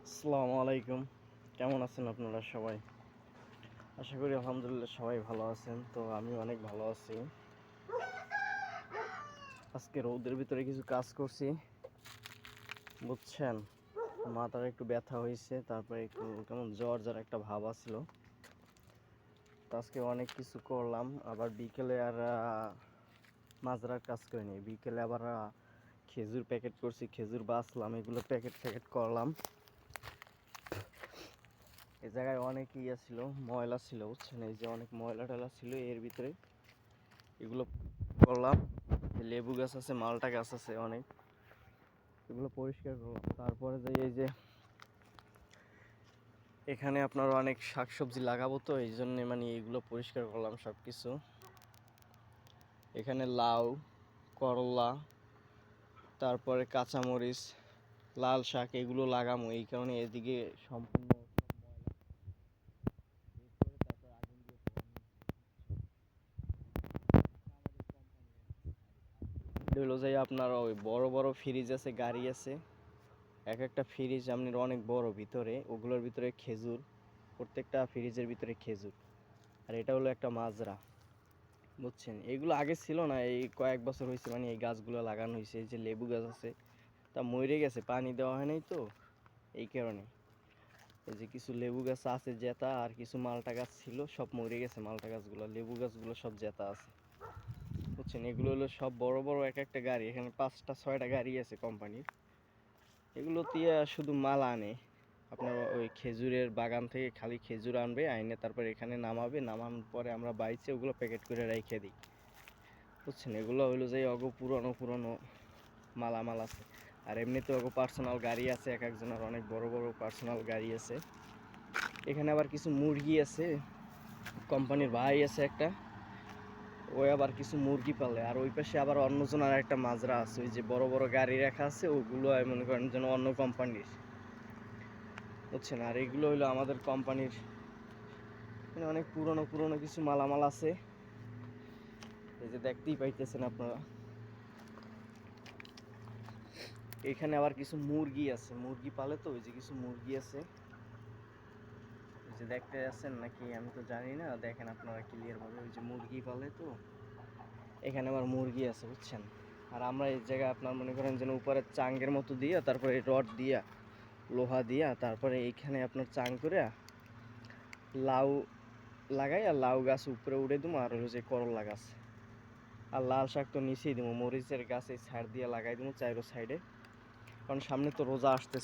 আসসালামু আলাইকুম। কেমন আছেন আপনারা সবাই? আশা করি আলহামদুলিল্লাহ সবাই ভালো আছেন। তো আমি অনেক ভালো আছি। আজকে রৌদের ভিতরে কিছু কাজ করছি, বুঝছেন? মাথার একটু ব্যথা হয়েছে, তারপরে একটু কেমন জ্বর একটা ভাব আসছিল। তো আজকে অনেক কিছু করলাম। আবার বিকেলে আর মাজরার কাজ করিনি। বিকেলে আবার খেজুর প্যাকেট করছি, খেজুর বাছলাম, এগুলো প্যাকেট করলাম। এই জায়গায় অনেক ইয়ে ছিল, ময়লা ছিল, বুঝছেন? এই যে অনেক ময়লা টয়লা ছিল এর ভিতরে, এগুলো করলাম। লেবু গাছ আছে, মালটা গাছ আছে অনেক, এগুলো পরিষ্কার করলাম। তারপরে যে এই যে এখানে আপনার অনেক শাকসবজি লাগাবো, তো এই জন্য মানে এগুলো পরিষ্কার করলাম সব কিছু। এখানে লাউ, করলা, তারপরে কাঁচামরিচ, লাল শাক এগুলো লাগাবো, এই কারণে এদিকে সম্পূর্ণ হলো যে আপনার ওই বড় বড় ফ্রিজ আছে, গাড়ি আছে, এক একটা ফ্রিজ আপনার অনেক বড়, ভিতরে ওগুলোর ভিতরে খেজুর, প্রত্যেকটা ফ্রিজের ভিতরে খেজুর। আর এটা হলো একটা মাজরা, বুঝছেন? এগুলো আগে ছিল না, এই কয়েক বছর হয়েছে মানে এই গাছগুলো লাগানো হয়েছে। এই যে লেবু গাছ আছে, তা মরে গেছে, পানি দেওয়া হয় নাই তো, এই কারণে। এই যে কিছু লেবু গাছ আছে জেতা, আর কিছু মালটা গাছ ছিল, সব মরে গেছে মালটা গাছগুলো। লেবু গাছগুলো সব জেতা আছে, বুঝছেন? এগুলো হলো সব বড় বড় এক একটা গাড়ি, এখানে 5টা 6টা গাড়ি আছে কোম্পানির। এগুলো দিয়ে শুধু মাল আনে, আপনার ওই খেজুরের বাগান থেকে খালি খেজুর আনবে, আইনে তারপর এখানে নামাবে, নামানোর পরে আমরা বাইচে ওগুলো প্যাকেট করে রেখে দিই, বুঝছেন? এগুলো হইলো যে অগো পুরনো পুরনো মালামাল আছে। আর এমনিতে অগো পার্সোনাল গাড়ি আছে, এক একজনের অনেক বড় বড় পার্সোনাল গাড়ি আছে। এখানে আবার কিছু মুরগি আছে, কোম্পানির ভাই আছে একটা, ওই আবার কিছু মুরগি পালে। আর ওই পাশে আবার অন্যজন আর একটা মাজরা আছে, ওই যে বড় বড় গাড়ি রাখা আছে, ওগুলো মনে করেন যেন অন্য কোম্পানির, বুঝছেন? আর এগুলো হলো আমাদের কোম্পানির। এখানে অনেক পুরনো পুরনো কিছু মালামাল আছে, এই যে দেখতেই পাইতেছেন আপনারা। এখানে আবার কিছু মুরগি আছে, মুরগি পালে তো, ওই যে কিছু মুরগি আছে, ওই যে দেখতে আছেন নাকি আমি তো জানি না, দেখেন আপনারা ক্লিয়ার ভাবে, ওই যে মুরগি পালে তো, এখানে আবার মুরগি আছে, বুঝছেন? আর আমরা এই জায়গায় আপনার মনে করেন যেন উপরে চাঙ্গের মতো দিয়া, তারপরে রড দিয়া, লোহা দিয়া, তারপরে এইখানে আপনার চাং করে লাউ লাগাই, আর লাউ গাছ উপরে উড়ে দেবো, আর হলো যে করলা গাছ, আর লাল শাক তো নিচেই দেবো, মরিচের গাছ এই সাইড দিয়ে লাগাই দেবো চাইরো সাইডে, কারণ সামনে তো রোজা আসতেছে।